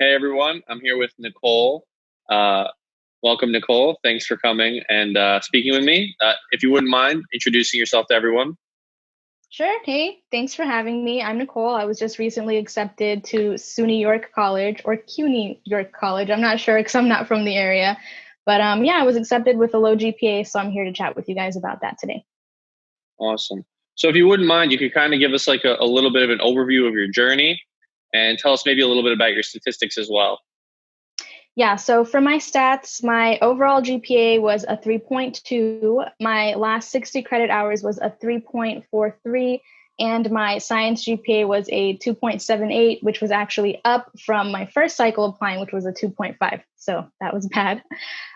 Hey everyone, I'm here with Nicole. Uh, Welcome, Nicole. Thanks for coming and speaking with me. If you wouldn't mind introducing yourself to everyone. Sure. Hey, thanks for having me. I'm Nicole. I was just recently accepted to SUNY York College or CUNY York College. I'm not sure because I'm not from the area. But yeah, I was accepted with a low GPA, so I'm here to chat with you guys about that today. Awesome. So if you wouldn't mind, you could kind of give us like a little bit of an overview of your journey and tell us maybe a little bit about your statistics as well. Yeah, so for my stats, my overall GPA was a 3.2. My last 60 credit hours was a 3.43. And my science GPA was a 2.78, which was actually up from my first cycle applying, which was a 2.5. So that was bad.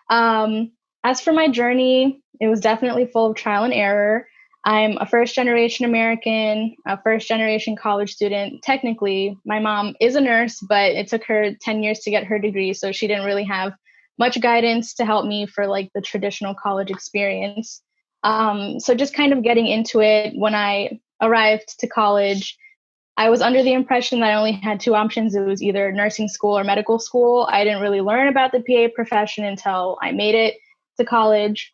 As for my journey, it was definitely full of trial and error. I'm a first generation American, a first generation college student. Technically, my mom is a nurse, but it took her 10 years to get her degree. So she didn't really have much guidance to help me for like the traditional college experience. So just kind of getting into it when I arrived to college, I was under the impression that I only had two options. It was either nursing school or medical school. I didn't really learn about the PA profession until I made it to college.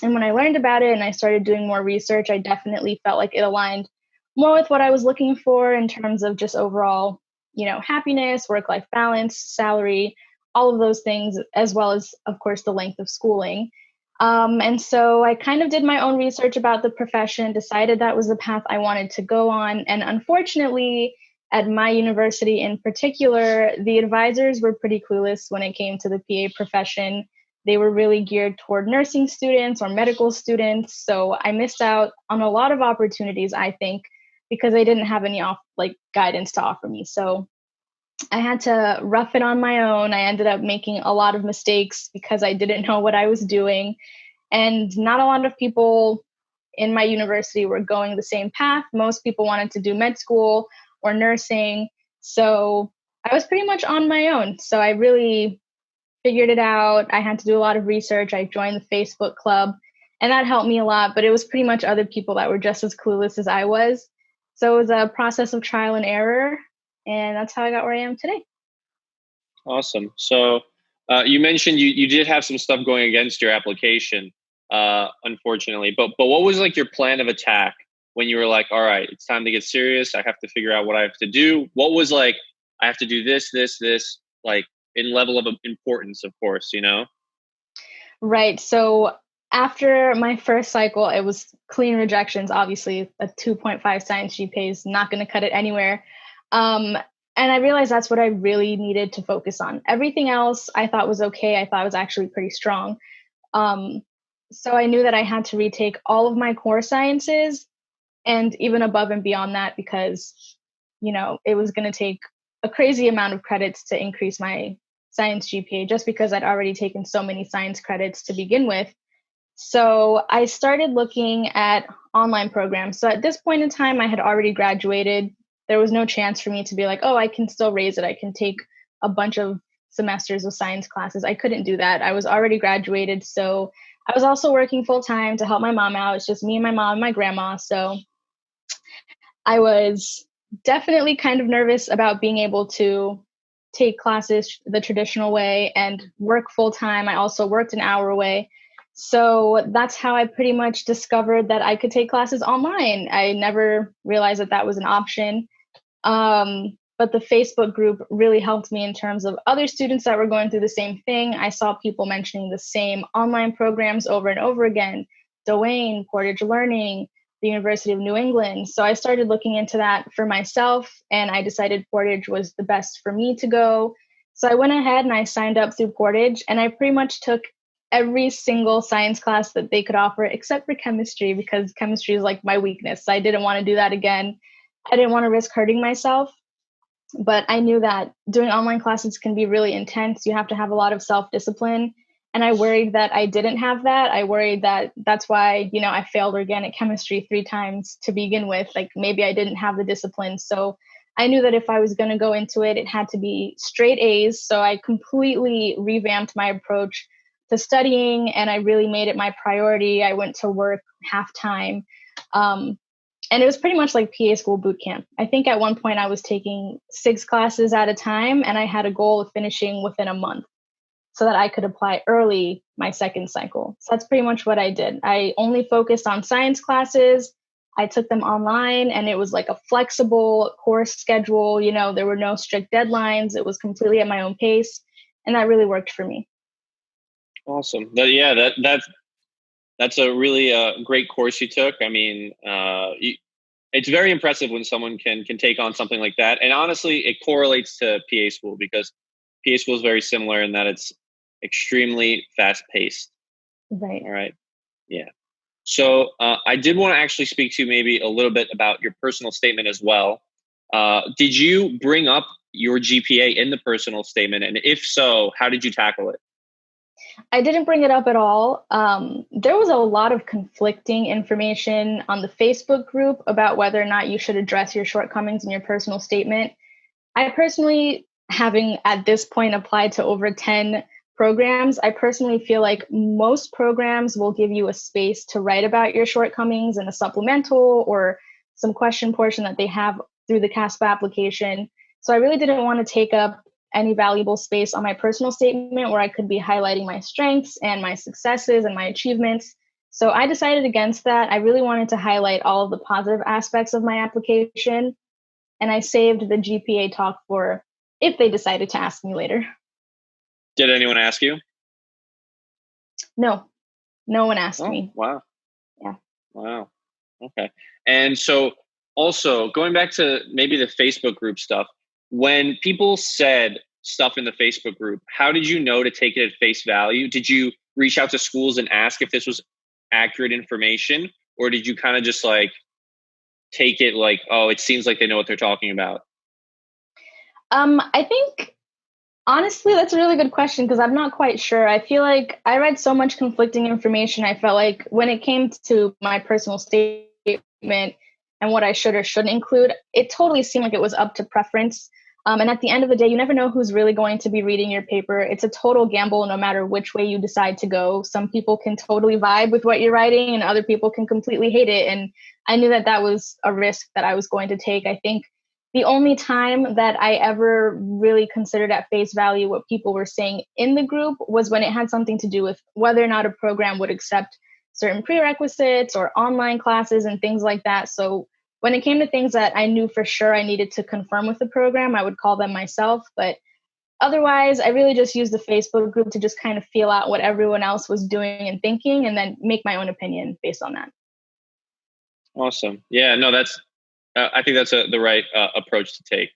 And when I learned about it and I started doing more research, I definitely felt like it aligned more with what I was looking for in terms of just overall, happiness, work life balance, salary, all of those things, as well as, of course, the length of schooling. And so I kind of did my own research about the profession, decided that was the path I wanted to go on. And unfortunately, at my university in particular, the advisors were pretty clueless when it came to the PA profession. They were really geared toward nursing students or medical students. So I missed out on a lot of opportunities, I think, because I didn't have any guidance to offer me. So I had to rough it on my own. I ended up making a lot of mistakes because I didn't know what I was doing. And not a lot of people in my university were going the same path. Most people wanted to do med school or nursing. So I was pretty much on my own. So I really figured it out. I had to do a lot of research. I joined the Facebook club, and that helped me a lot. But it was pretty much other people that were just as clueless as I was. So it was a process of trial and error. And that's how I got where I am today. Awesome. So you mentioned you did have some stuff going against your application, unfortunately. But what was like your plan of attack when you were like, all right, it's time to get serious. I have to figure out what I have to do. What was like, I have to do this, like in level of importance, of course, you know? Right. So after my first cycle, it was clean rejections. Obviously, a 2.5 science GPA is not going to cut it anywhere. And I realized that's what I really needed to focus on. Everything else I thought was okay. I thought was actually pretty strong. Um, so I knew that I had to retake all of my core sciences and even above and beyond that because, it was going to take a crazy amount of credits to increase my science GPA just because I'd already taken so many science credits to begin with. So I started looking at online programs. So at this point in time, I had already graduated. There was no chance for me to be like, oh, I can still raise it. I can take a bunch of semesters of science classes. I couldn't do that. I was already graduated. So I was also working full time to help my mom out. It's just me and my mom and my grandma. So I was definitely kind of nervous about being able to take classes the traditional way and work full time. I also worked an hour away. So that's how I pretty much discovered that I could take classes online. I never realized that that was an option. But the Facebook group really helped me in terms of other students that were going through the same thing. I saw people mentioning the same online programs over and over again: Dwayne, Portage Learning, the University of New England. So I started looking into that for myself, and I decided Portage was the best for me to go. So I went ahead and I signed up through Portage, and I pretty much took every single science class that they could offer except for chemistry because chemistry is like my weakness. So I didn't want to do that again. I didn't want to risk hurting myself, but I knew that doing online classes can be really intense. You have to have a lot of self-discipline. And I worried that I didn't have that. I worried that that's why, I failed organic chemistry 3 times to begin with. Like maybe I didn't have the discipline. So I knew that if I was going to go into it, it had to be straight A's. So I completely revamped my approach to studying and I really made it my priority. I went to work half time. Um, And it was pretty much like PA school boot camp. I think at one point I was taking 6 classes at a time, and I had a goal of finishing within a month so that I could apply early my second cycle. So that's pretty much what I did. I only focused on science classes. I took them online, and it was like a flexible course schedule. You know, there were no strict deadlines. It was completely at my own pace, and that really worked for me. Awesome. That's a really great course you took. I mean, it's very impressive when someone can take on something like that. And honestly, it correlates to PA school because PA school is very similar in that it's extremely fast paced. Right. All right. Yeah. So I did want to actually speak to you maybe a little bit about your personal statement as well. Did you bring up your GPA in the personal statement? And if so, how did you tackle it? I didn't bring it up at all. There was a lot of conflicting information on the Facebook group about whether or not you should address your shortcomings in your personal statement. I personally, having at this point applied to over 10 programs, I personally feel like most programs will give you a space to write about your shortcomings in a supplemental or some question portion that they have through the CASPA application. So I really didn't want to take up any valuable space on my personal statement where I could be highlighting my strengths and my successes and my achievements. So I decided against that. I really wanted to highlight all of the positive aspects of my application, and I saved the GPA talk for if they decided to ask me later. Did anyone ask you? No, no one asked me. Wow. Yeah. Wow. Okay. And so also going back to maybe the Facebook group stuff, when people said stuff in the Facebook group, how did you know to take it at face value? Did you reach out to schools and ask if this was accurate information? Or did you kind of just like take it like, oh, it seems like they know what they're talking about? I think honestly, that's a really good question because I'm not quite sure. I feel like I read so much conflicting information. I felt like when it came to my personal statement and what I should or shouldn't include, it totally seemed like it was up to preference. And at the end of the day, you never know who's really going to be reading your paper. It's a total gamble no matter which way you decide to go. Some people can totally vibe with what you're writing and other people can completely hate it. And I knew that that was a risk that I was going to take. I think the only time that I ever really considered at face value what people were saying in the group was when it had something to do with whether or not a program would accept certain prerequisites or online classes and things like that. So when it came to things that I knew for sure I needed to confirm with the program, I would call them myself. But otherwise, I really just used the Facebook group to just kind of feel out what everyone else was doing and thinking and then make my own opinion based on that. Awesome. Yeah, no, I think that's the right approach to take.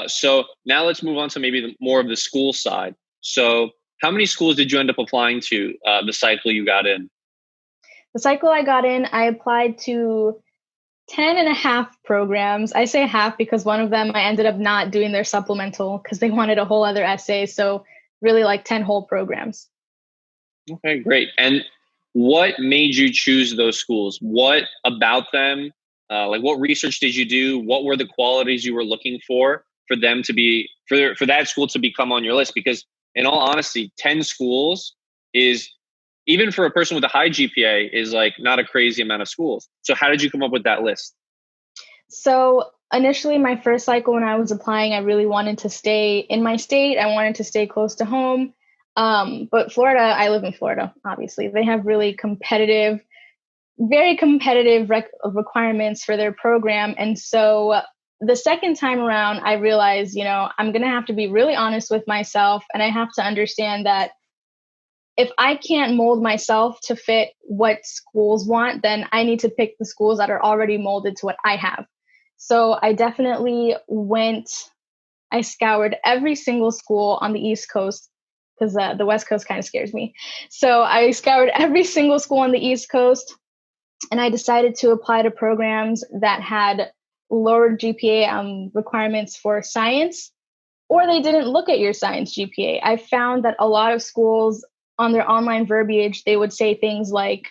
So now let's move on to maybe more of the school side. So how many schools did you end up applying to the cycle you got in? The cycle I got in, I applied to 10 and a half programs. I say half because one of them I ended up not doing their supplemental because they wanted a whole other essay. So really like 10 whole programs. Okay, great. And what made you choose those schools? What about them? Like what research did you do? What were the qualities you were looking for them to be, for that school to become on your list? Because in all honesty, 10 schools is, even for a person with a high GPA, is like not a crazy amount of schools. So how did you come up with that list? So initially, my first cycle when I was applying, I really wanted to stay in my state. I wanted to stay close to home. But Florida, I live in Florida, obviously. They have really competitive, very competitive requirements for their program. And so the second time around, I realized, I'm going to have to be really honest with myself. And I have to understand that if I can't mold myself to fit what schools want, then I need to pick the schools that are already molded to what I have. So I definitely I scoured every single school on the East Coast because the West Coast kind of scares me. So I scoured every single school on the East Coast, and I decided to apply to programs that had lower GPA requirements for science, or they didn't look at your science GPA. I found that a lot of schools on their online verbiage, they would say things like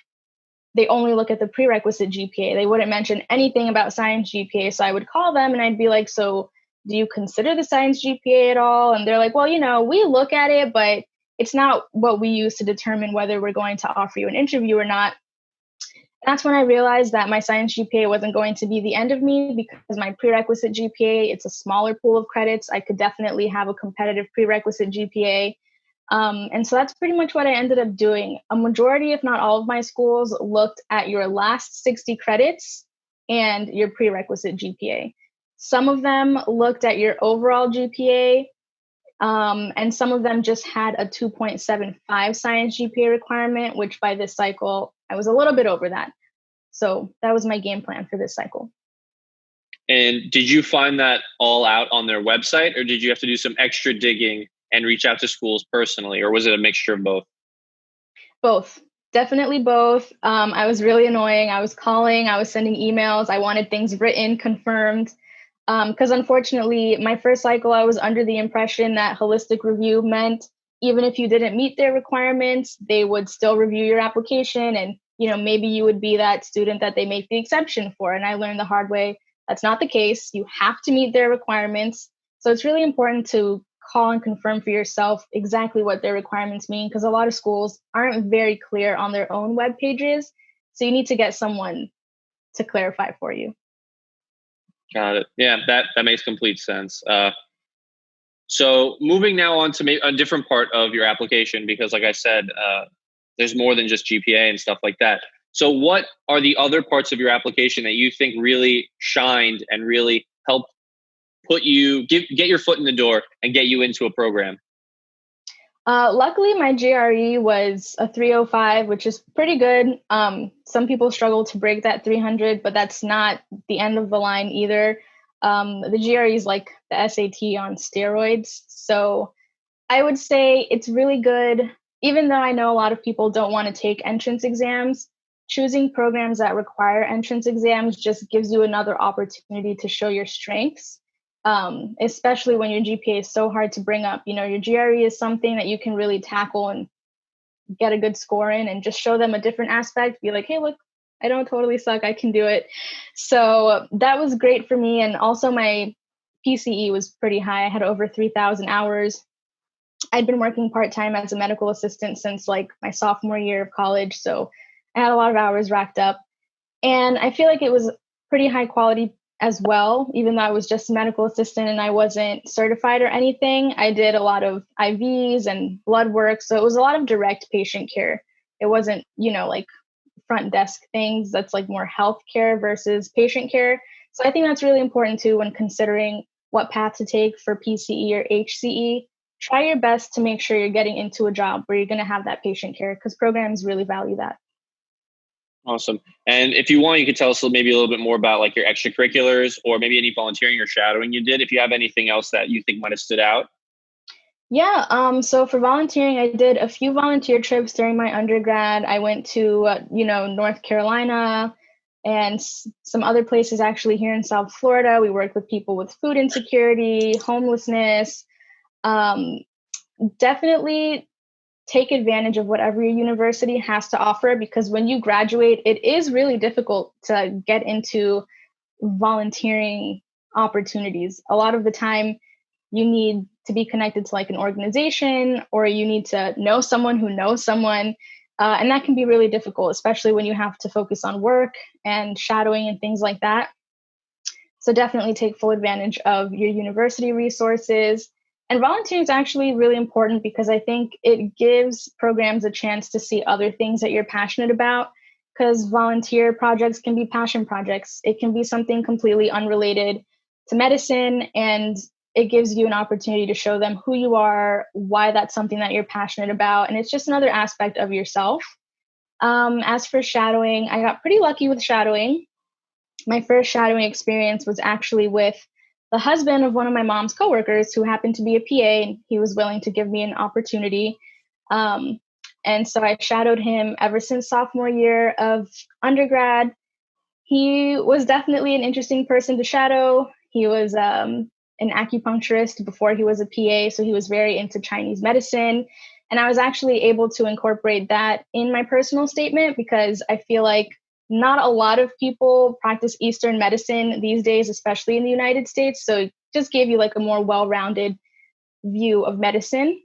they only look at the prerequisite GPA. They wouldn't mention anything about science GPA. So I would call them and I'd be like, so do you consider the science GPA at all? And they're like, well, we look at it, but it's not what we use to determine whether we're going to offer you an interview or not. That's when I realized that my science GPA wasn't going to be the end of me, because my prerequisite GPA, it's a smaller pool of credits. I could definitely have a competitive prerequisite GPA. And so that's pretty much what I ended up doing. A majority, if not all of my schools, looked at your last 60 credits and your prerequisite GPA. Some of them looked at your overall GPA, and some of them just had a 2.75 science GPA requirement, which by this cycle, I was a little bit over that. So that was my game plan for this cycle. And did you find that all out on their website, or did you have to do some extra digging and reach out to schools personally, or was it a mixture of both? Both. Definitely both. I was really annoying. I was calling, I was sending emails. I wanted things written, confirmed. Because unfortunately, my first cycle, I was under the impression that holistic review meant even if you didn't meet their requirements, they would still review your application, and maybe you would be that student that they make the exception for. And I learned the hard way that's not the case. You have to meet their requirements. So it's really important to call and confirm for yourself exactly what their requirements mean, because a lot of schools aren't very clear on their own web pages. So you need to get someone to clarify for you. Got it. Yeah, that makes complete sense. So moving now on to a different part of your application, because like I said, there's more than just GPA and stuff like that. So what are the other parts of your application that you think really shined and really helped get your foot in the door and get you into a program? Luckily, my GRE was a 305, which is pretty good. Some people struggle to break that 300, but that's not the end of the line either. The GRE is like the SAT on steroids. So I would say it's really good. Even though I know a lot of people don't want to take entrance exams, choosing programs that require entrance exams just gives you another opportunity to show your strengths. Especially when your GPA is so hard to bring up. Your GRE is something that you can really tackle and get a good score in, and just show them a different aspect. Be like, hey, look, I don't totally suck. I can do it. So that was great for me. And also my PCE was pretty high. I had over 3,000 hours. I'd been working part-time as a medical assistant since like my sophomore year of college. So I had a lot of hours racked up. And I feel like it was pretty high quality as well, even though I was just a medical assistant and I wasn't certified or anything. I did a lot of IVs and blood work. So it was a lot of direct patient care. It wasn't, like front desk things. That's like more healthcare versus patient care. So I think that's really important too when considering what path to take for PCE or HCE. Try your best to make sure you're getting into a job where you're going to have that patient care, because programs really value that. Awesome. And if you want, you could tell us maybe a little bit more about like your extracurriculars, or maybe any volunteering or shadowing you did, if you have anything else that you think might have stood out. Yeah. So for volunteering, I did a few volunteer trips during my undergrad. I went to, North Carolina and some other places actually here in South Florida. We worked with people with food insecurity, homelessness. Definitely take advantage of whatever your university has to offer, because when you graduate, it is really difficult to get into volunteering opportunities. A lot of the time, you need to be connected to like an organization, or you need to know someone who knows someone. And that can be really difficult, especially when you have to focus on work and shadowing and things like that. So definitely take full advantage of your university resources. And volunteering is actually really important, because I think it gives programs a chance to see other things that you're passionate about, because volunteer projects can be passion projects. It can be something completely unrelated to medicine, and it gives you an opportunity to show them who you are, why that's something that you're passionate about. And it's just another aspect of yourself. As for shadowing, I got pretty lucky with shadowing. My first shadowing experience was actually with the husband of one of my mom's coworkers, who happened to be a PA, and he was willing to give me an opportunity. And so I shadowed him ever since sophomore year of undergrad. He was definitely an interesting person to shadow. He was an acupuncturist before he was a PA, so he was very into Chinese medicine. And I was actually able to incorporate that in my personal statement, because I feel like not a lot of people practice Eastern medicine these days, especially in the United States. So it just gave you like a more well-rounded view of medicine.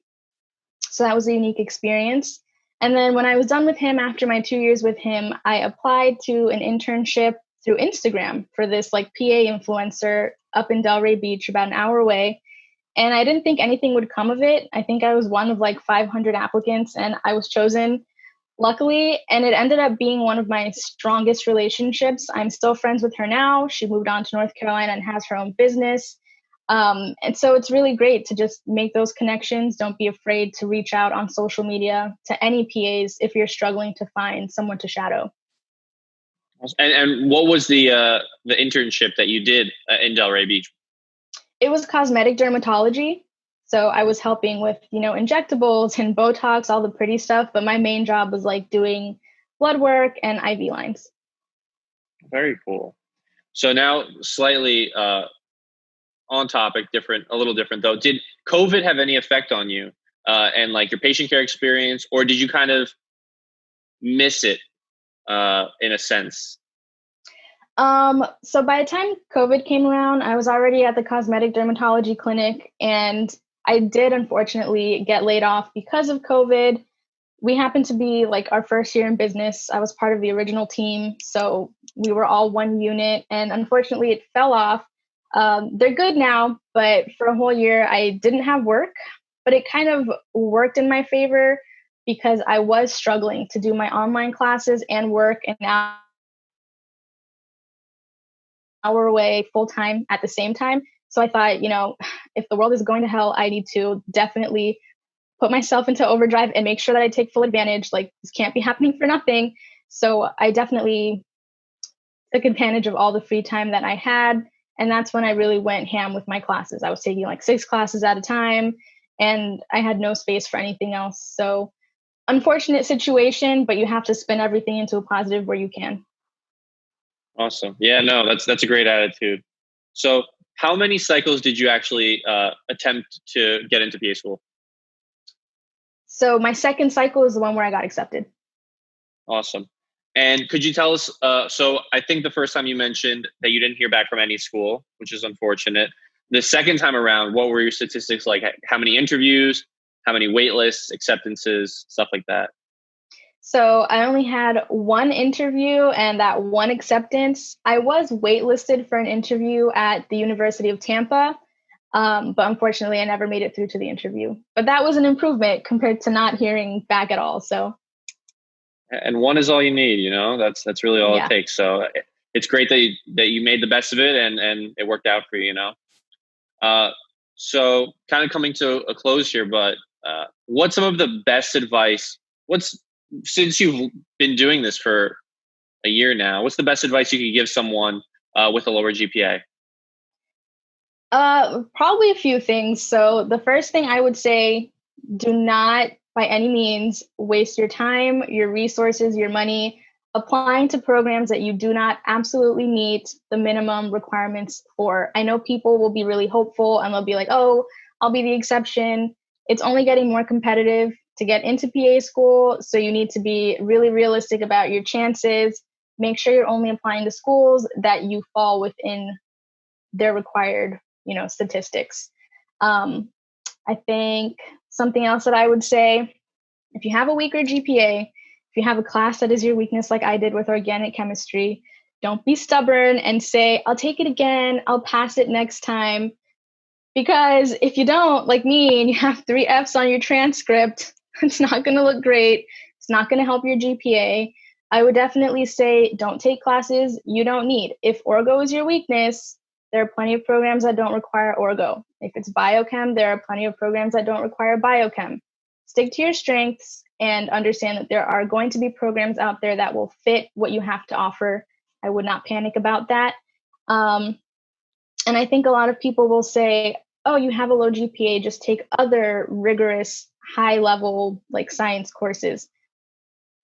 So that was a unique experience. And then when I was done with him, after my 2 years with him, I applied to an internship through Instagram for this like PA influencer up in Delray Beach, about an hour away. And I didn't think anything would come of it. I think I was one of like 500 applicants and I was chosen, luckily. And it ended up being one of my strongest relationships. I'm still friends with her now. She moved on to North Carolina and has her own business. And so it's really great to just make those connections. Don't be afraid to reach out on social media to any PAs if you're struggling to find someone to shadow. And what was the internship that you did in Delray Beach? It was cosmetic dermatology. So I was helping with, injectables and Botox, all the pretty stuff. But my main job was like doing blood work and IV lines. Very cool. So now slightly on topic, a little different though. Did COVID have any effect on you and like your patient care experience, or did you kind of miss it in a sense? So by the time COVID came around, I was already at the cosmetic dermatology clinic, and I did unfortunately get laid off because of COVID. We happened to be like our first year in business. I was part of the original team, so we were all one unit, and unfortunately it fell off. They're good now, but for a whole year I didn't have work, but it kind of worked in my favor because I was struggling to do my online classes and work an hour away full time at the same time. So I thought, if the world is going to hell, I need to definitely put myself into overdrive and make sure that I take full advantage. Like, this can't be happening for nothing. So I definitely took advantage of all the free time that I had. And that's when I really went ham with my classes. I was taking like 6 classes at a time, and I had no space for anything else. So unfortunate situation, but you have to spin everything into a positive where you can. Awesome. Yeah, no, that's a great attitude. So how many cycles did you actually attempt to get into PA school? So my second cycle is the one where I got accepted. Awesome. And could you tell us, so I think the first time you mentioned that you didn't hear back from any school, which is unfortunate. The second time around, what were your statistics like? How many interviews, how many wait lists, acceptances, stuff like that? So I only had one interview and that one acceptance. I was waitlisted for an interview at the University of Tampa, but unfortunately I never made it through to the interview. But that was an improvement compared to not hearing back at all. So, and one is all you need, that's really all it takes. So it's great that you made the best of it and it worked out for you, So kind of coming to a close here, but what's some of the best advice? Since you've been doing this for a year now, what's the best advice you could give someone with a lower GPA? Probably a few things. So the first thing I would say, do not by any means waste your time, your resources, your money applying to programs that you do not absolutely meet the minimum requirements for. I know people will be really hopeful and they'll be like, oh, I'll be the exception. It's only getting more competitive to get into PA school. So you need to be really realistic about your chances. Make sure you're only applying to schools that you fall within their required, statistics. I think something else that I would say, if you have a weaker GPA, if you have a class that is your weakness, like I did with organic chemistry, don't be stubborn and say, I'll take it again, I'll pass it next time. Because if you don't, like me, and you have 3 Fs on your transcript, it's not going to look great. It's not going to help your GPA. I would definitely say don't take classes you don't need. If orgo is your weakness, there are plenty of programs that don't require orgo. If it's biochem, there are plenty of programs that don't require biochem. Stick to your strengths and understand that there are going to be programs out there that will fit what you have to offer. I would not panic about that. And I think a lot of people will say, oh, you have a low GPA, just take other rigorous, high level, like science courses.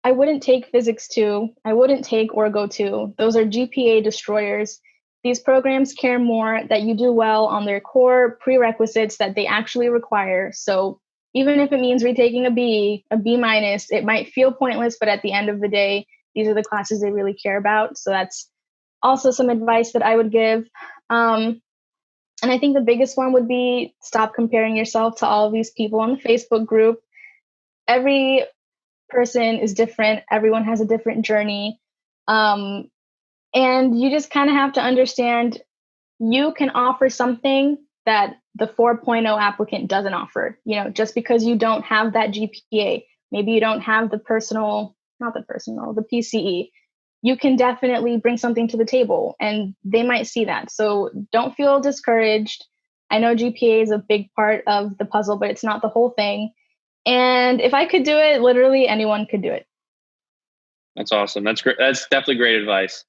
I wouldn't take physics 2. I wouldn't take orgo 2. Those are GPA destroyers. These programs care more that you do well on their core prerequisites that they actually require. So even if it means retaking a B minus, it might feel pointless, but at the end of the day, these are the classes they really care about. So that's also some advice that I would give. And I think the biggest one would be stop comparing yourself to all of these people on the Facebook group. Every person is different. Everyone has a different journey. Um, and you just kind of have to understand you can offer something that the 4.0 applicant doesn't offer. Just because you don't have that GPA, maybe you don't have the PCE, you can definitely bring something to the table and they might see that. So don't feel discouraged. I know GPA is a big part of the puzzle, but it's not the whole thing. And if I could do it, literally anyone could do it. That's awesome. That's great. That's definitely great advice.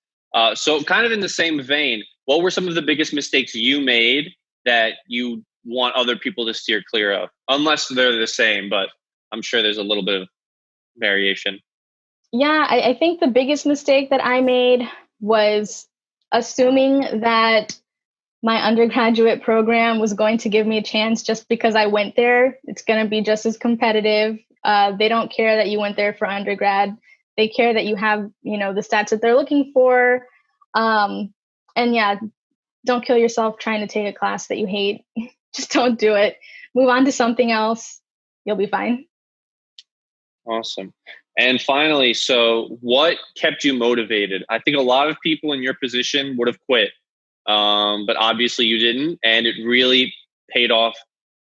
So kind of in the same vein, what were some of the biggest mistakes you made that you want other people to steer clear of? Unless they're the same, but I'm sure there's a little bit of variation. Yeah, I think the biggest mistake that I made was assuming that my undergraduate program was going to give me a chance just because I went there. It's going to be just as competitive. They don't care that you went there for undergrad. They care that you have, the stats that they're looking for. And yeah, don't kill yourself trying to take a class that you hate. Just don't do it. Move on to something else. You'll be fine. Awesome. And finally, so what kept you motivated? I think a lot of people in your position would have quit, but obviously you didn't, and it really paid off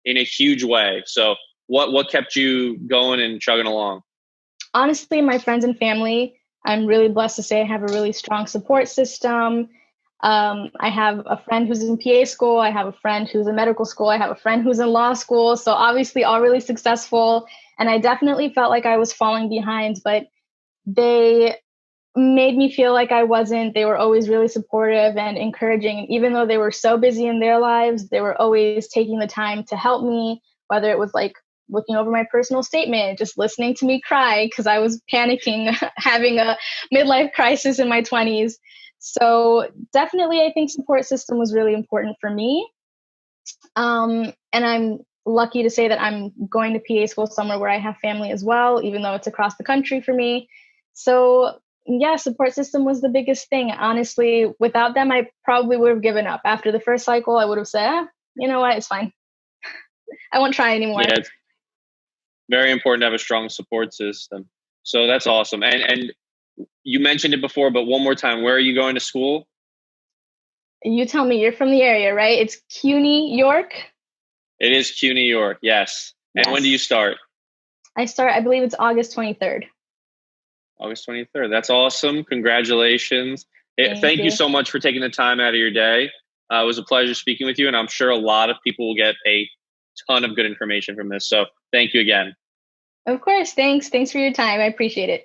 in a huge way. So what kept you going and chugging along? Honestly, my friends and family. I'm really blessed to say I have a really strong support system. I have a friend who's in PA school. I have a friend who's in medical school. I have a friend who's in law school. So obviously all really successful. And I definitely felt like I was falling behind, but they made me feel like I wasn't. They were always really supportive and encouraging. And even though they were so busy in their lives, they were always taking the time to help me, whether it was like looking over my personal statement, just listening to me cry because I was panicking, having a midlife crisis in my 20s. So definitely, I think support system was really important for me. And I'm lucky to say that I'm going to PA school somewhere where I have family as well, even though it's across the country for me. So yeah, support system was the biggest thing. Honestly, without them, I probably would have given up. After the first cycle, I would have said, you know what, it's fine. I won't try anymore. Yeah, it's very important to have a strong support system. So that's awesome. And you mentioned it before, but one more time, where are you going to school? You tell me, you're from the area, right? It's CUNY, York? It is CUNY, York. Yes. And Yes. when do you start? I believe it's August 23rd. August 23rd. That's awesome. Congratulations. Thank you you so much for taking the time out of your day. It was a pleasure speaking with you, and I'm sure a lot of people will get a ton of good information from this. So thank you again. Of course. Thanks for your time. I appreciate it.